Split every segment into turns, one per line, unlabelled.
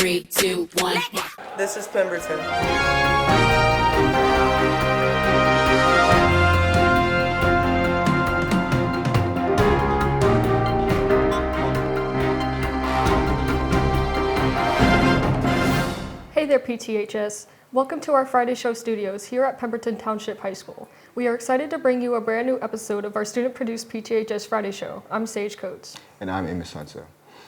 3, 2, 1.
This is Pemberton.
Hey there, PTHS. Welcome to our Friday Show studios here at Pemberton Township High School. We are excited to bring you a brand new episode of our student-produced PTHS Friday Show. I'm Sage Coates.
And I'm Amos Hunter.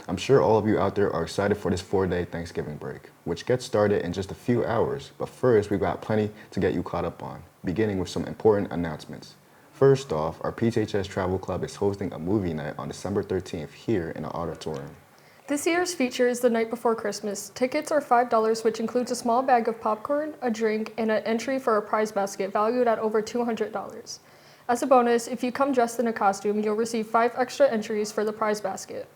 I'm sure all of you out there are excited for this 4-day Thanksgiving break, which gets started in just a few hours. But first, we've got plenty to get you caught up on, beginning with some important announcements. First off, our PTHS Travel Club is hosting a movie night on December 13th here in the auditorium.
This year's feature is the night before Christmas. Tickets are $5, which includes a small bag of popcorn, a drink, and an entry for a prize basket valued at over $200. As a bonus, if you come dressed in a costume, you'll receive 5 extra entries for the prize basket.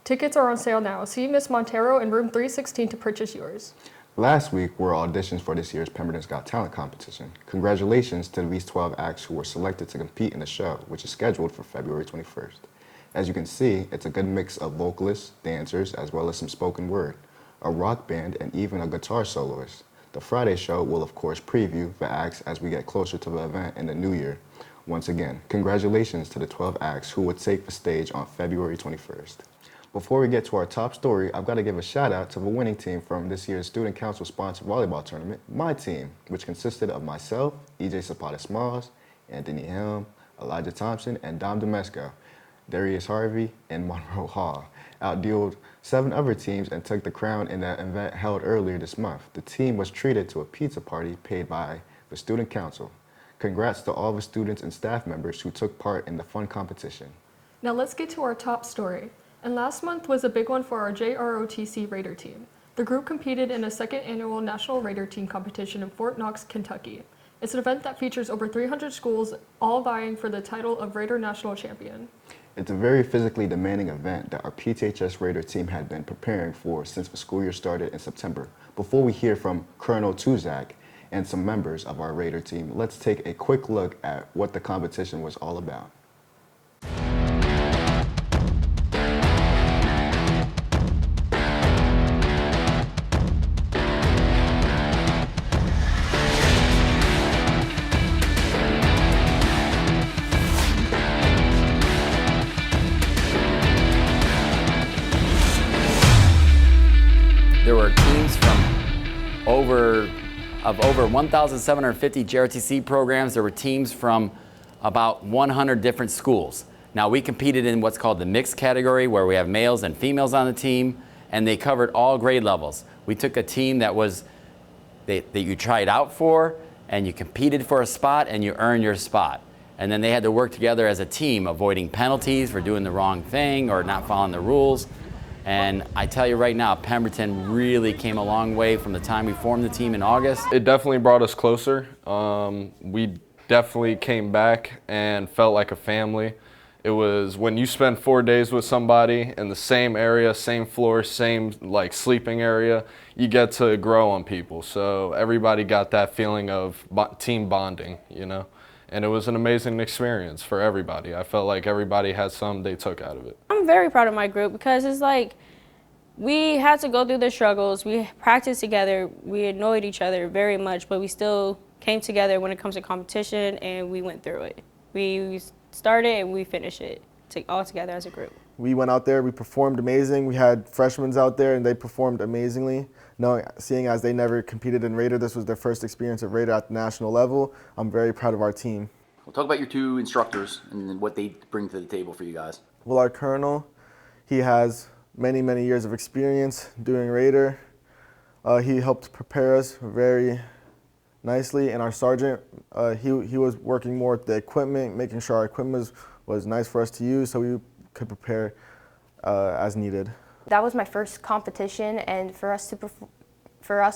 Tickets are on sale now. See Miss Montero in room 316 to purchase yours.
Last week were auditions for this year's Pemberton's Got Talent competition. Congratulations to these 12 acts who were selected to compete in the show, which is scheduled for February 21st. As you can see, it's a good mix of vocalists, dancers, as well as some spoken word, a rock band, and even a guitar soloist. The Friday show will of course preview the acts as we get closer to the event in the new year. Once again, congratulations to the 12 acts who would take the stage on February 21st. Before we get to our top story, I've got to give a shout out to the winning team from this year's Student Council sponsored volleyball tournament, my team, which consisted of myself, EJ Zapata-Smalls, Anthony Helm, Elijah Thompson, and Dom Domesco. Darius Harvey, and Monroe Hall outdueled 7 other teams and took the crown in the event held earlier this month. The team was treated to a pizza party paid by the Student Council. Congrats to all the students and staff members who took part in the fun competition.
Now let's get to our top story. And last month was a big one for our JROTC Raider team. The group competed in a 2nd annual National Raider Team competition in Fort Knox, Kentucky. It's an event that features over 300 schools, all vying for the title of Raider National Champion.
It's a very physically demanding event that our PTHS Raider team had been preparing for since the school year started in September. Before we hear from Colonel Tuzak and some members of our Raider team, let's take a quick look at what the competition was all about.
There were teams from over 1,750 JROTC programs. There were teams from about 100 different schools. Now we competed in what's called the mixed category, where we have males and females on the team, and they covered all grade levels. We took a team that you tried out for, and you competed for a spot, and you earned your spot. And then they had to work together as a team, avoiding penalties for doing the wrong thing or not following the rules. And I tell you right now, Pemberton really came a long way from the time we formed the team in August.
It definitely brought us closer. We definitely came back and felt like a family. It was when you spend 4 days with somebody in the same area, same floor, same sleeping area, you get to grow on people. So everybody got that feeling of team bonding, you know? And it was an amazing experience for everybody. I felt like everybody had something they took out of it.
I'm very proud of my group because it's like we had to go through the struggles. We practiced together. We annoyed each other very much, but we still came together when it comes to competition, and we went through it. We started and we finished it all together as a group.
We went out there, we performed amazing. We had freshmen out there and they performed amazingly. Seeing as they never competed in Raider, this was their first experience of Raider at the national level. I'm very proud of our team.
Well, talk about your 2 instructors and what they bring to the table for you guys.
Well, our colonel, he has many, many years of experience doing Raider. He helped prepare us very nicely, and our sergeant, he was working more with the equipment, making sure our equipment was nice for us to use so we could prepare as needed.
That was my first competition, and for us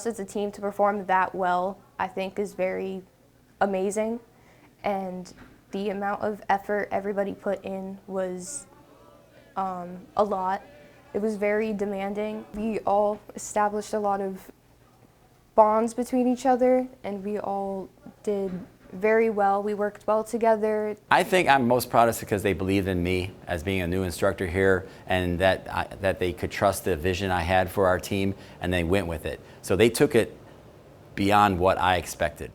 as a team to perform that well, I think is very amazing. And the amount of effort everybody put in was a lot. It was very demanding. We all established a lot of bonds between each other, and we all did very well. We worked well together.
I think I'm most proudest because they believed in me as being a new instructor here, and that they could trust the vision I had for our team, and they went with it. So they took it beyond what I expected.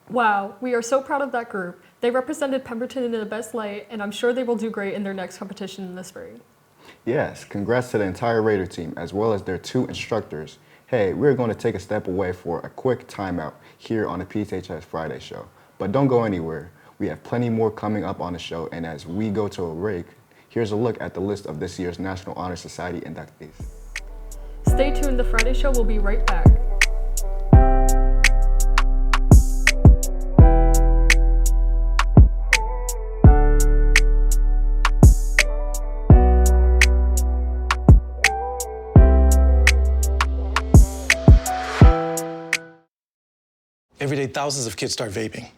Wow, we are so proud of that group. They represented Pemberton in the best light, and I'm sure they will do great in their next competition in the spring.
Yes, congrats to the entire Raider team as well as their 2 instructors. Hey, we're going to take a step away for a quick timeout here on the PTHS Friday show. But don't go anywhere. We have plenty more coming up on the show, and as we go to a break, here's a look at the list of this year's National Honor Society inductees.
Stay tuned, the Friday show will be right back.
Every day, thousands of kids start vaping.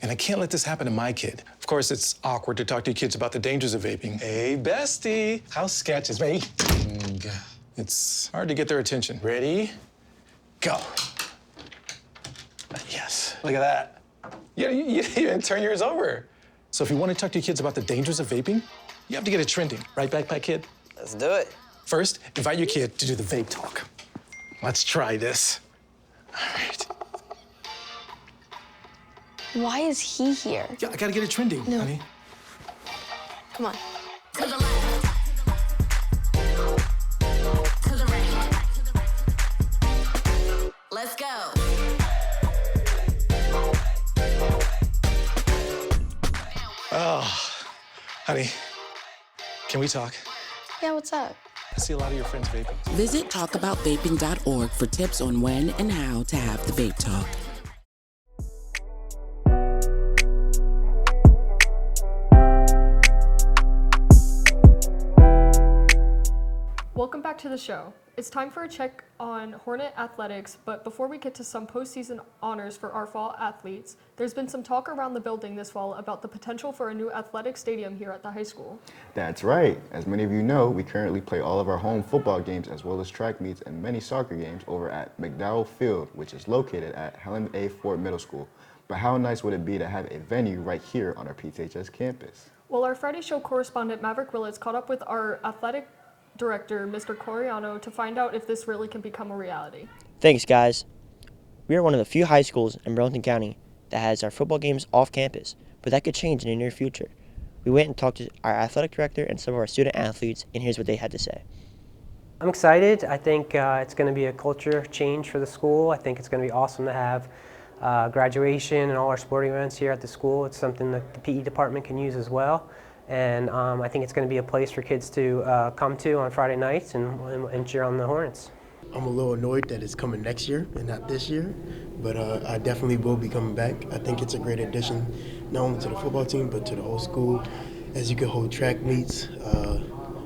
And I can't let this happen to my kid. Of course, it's awkward to talk to your kids about the dangers of vaping. Hey, bestie, how sketch is me? It's hard to get their attention. Ready? Go. Yes, look at that. You even turn yours over. So if you want to talk to your kids about the dangers of vaping, you have to get it trending. Right, backpack kid?
Let's do it.
First, invite your kid to do the vape talk. Let's try this. All right.
Why is he here?
Yeah, I gotta get it trending, honey.
Come on.
To the left. To the right. Let's go.
Oh, honey, can we talk?
Yeah, what's up?
I see a lot of your friends vaping.
Visit talkaboutvaping.org for tips on when and how to have the vape talk.
Welcome back to the show. It's time for a check on Hornet athletics, but before we get to some postseason honors for our fall athletes, there's been some talk around the building this fall about the potential for a new athletic stadium here at the high school.
That's right. As many of you know, we currently play all of our home football games as well as track meets and many soccer games over at McDowell Field, which is located at Helen A. Ford Middle School. But how nice would it be to have a venue right here on our PTHS campus?
Well, our Friday show correspondent Maverick Willits caught up with our athletic director, Mr. Coriano, to find out if this really can become a reality.
Thanks, guys. We are one of the few high schools in Burlington County that has our football games off campus, but that could change in the near future. We went and talked to our athletic director and some of our student athletes, and here's what they had to say.
I'm excited. I think it's going to be a culture change for the school. I think it's going to be awesome to have graduation and all our sporting events here at the school. It's something that the PE department can use as well. And I think it's going to be a place for kids to come to on Friday nights and cheer on the Hornets.
I'm a little annoyed that it's coming next year and not this year, but I definitely will be coming back. I think it's a great addition, not only to the football team, but to the whole school, as you can hold track meets,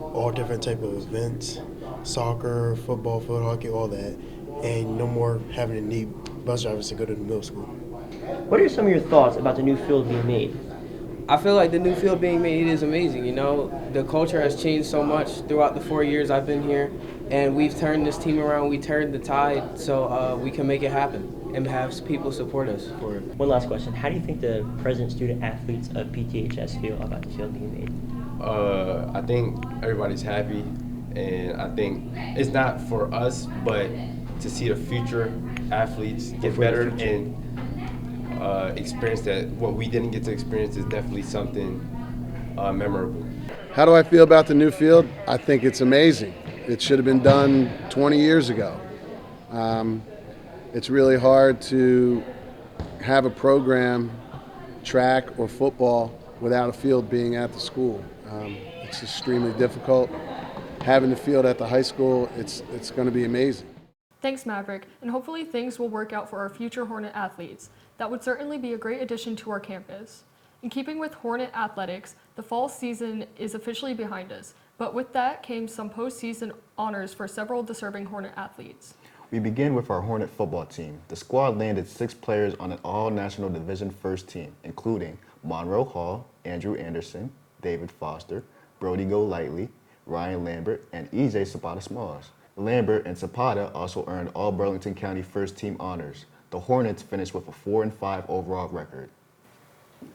all different type of events, soccer, football, foot hockey, all that, and no more having to need bus drivers to go to the middle school.
What are some of your thoughts about the new field being made?
I feel like the new field being made is amazing. You know, the culture has changed so much throughout the 4 years I've been here, and we've turned this team around. We turned the tide, so we can make it happen and have people support us for it.
One last question. How do you think the present student athletes of PTHS feel about the field being made?
I think everybody's happy, and I think it's not for us, but to see the future athletes get better and experience that what we didn't get to experience is definitely something memorable.
How do I feel about the new field? I think it's amazing. It should have been done 20 years ago. It's really hard to have a program, track or football, without a field being at the school. It's extremely difficult. Having the field at the high school, it's going to be amazing.
Thanks, Maverick, and hopefully things will work out for our future Hornet athletes. That would certainly be a great addition to our campus. In keeping with Hornet athletics, the fall season is officially behind us, but with that came some postseason honors for several deserving Hornet athletes.
We begin with our Hornet football team. The squad landed 6 players on an all-national division first team, including Monroe Hall, Andrew Anderson, David Foster, Brody Golightly, Ryan Lambert, and EJ Zapata Smalls. Lambert and Zapata also earned all Burlington County first team honors. The Hornets finished with a 4-5 overall record.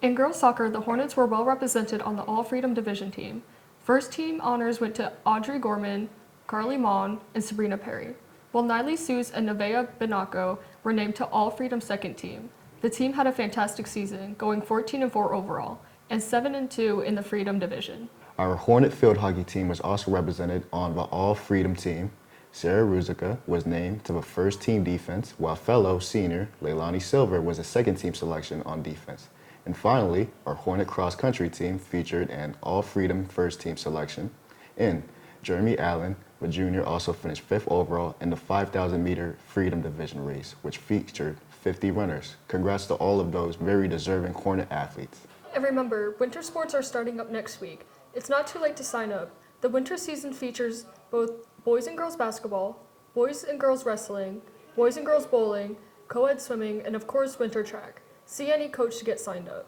In girls soccer, the Hornets were well represented on the All Freedom Division team. First team honors went to Audrey Gorman, Carly Mon, and Sabrina Perry, while Niley Seuss and Nevaeh Binaco were named to All Freedom second team. The team had a fantastic season, going 14-4 overall, and 7-2 in the Freedom Division.
Our Hornet field hockey team was also represented on the All Freedom team. Sarah Ruzicka was named to the first team defense, while fellow senior Leilani Silver was a second team selection on defense. And finally, our Hornet cross country team featured an All Freedom first team selection. And Jeremy Allen, the junior, also finished 5th overall in the 5,000 meter Freedom Division race, which featured 50 runners. Congrats to all of those very deserving Hornet athletes.
And remember, winter sports are starting up next week. It's not too late to sign up. The winter season features both boys and girls basketball, boys and girls wrestling, boys and girls bowling, co-ed swimming, and of course winter track. See any coach to get signed up.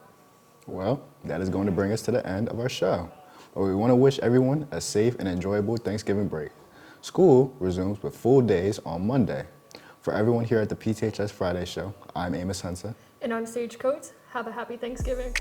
Well, that is going to bring us to the end of our show. But we want to wish everyone a safe and enjoyable Thanksgiving break. School resumes with full days on Monday. For everyone here at the PTHS Friday Show, I'm Amos Hensa.
And I'm Sage Coates. Have a happy Thanksgiving.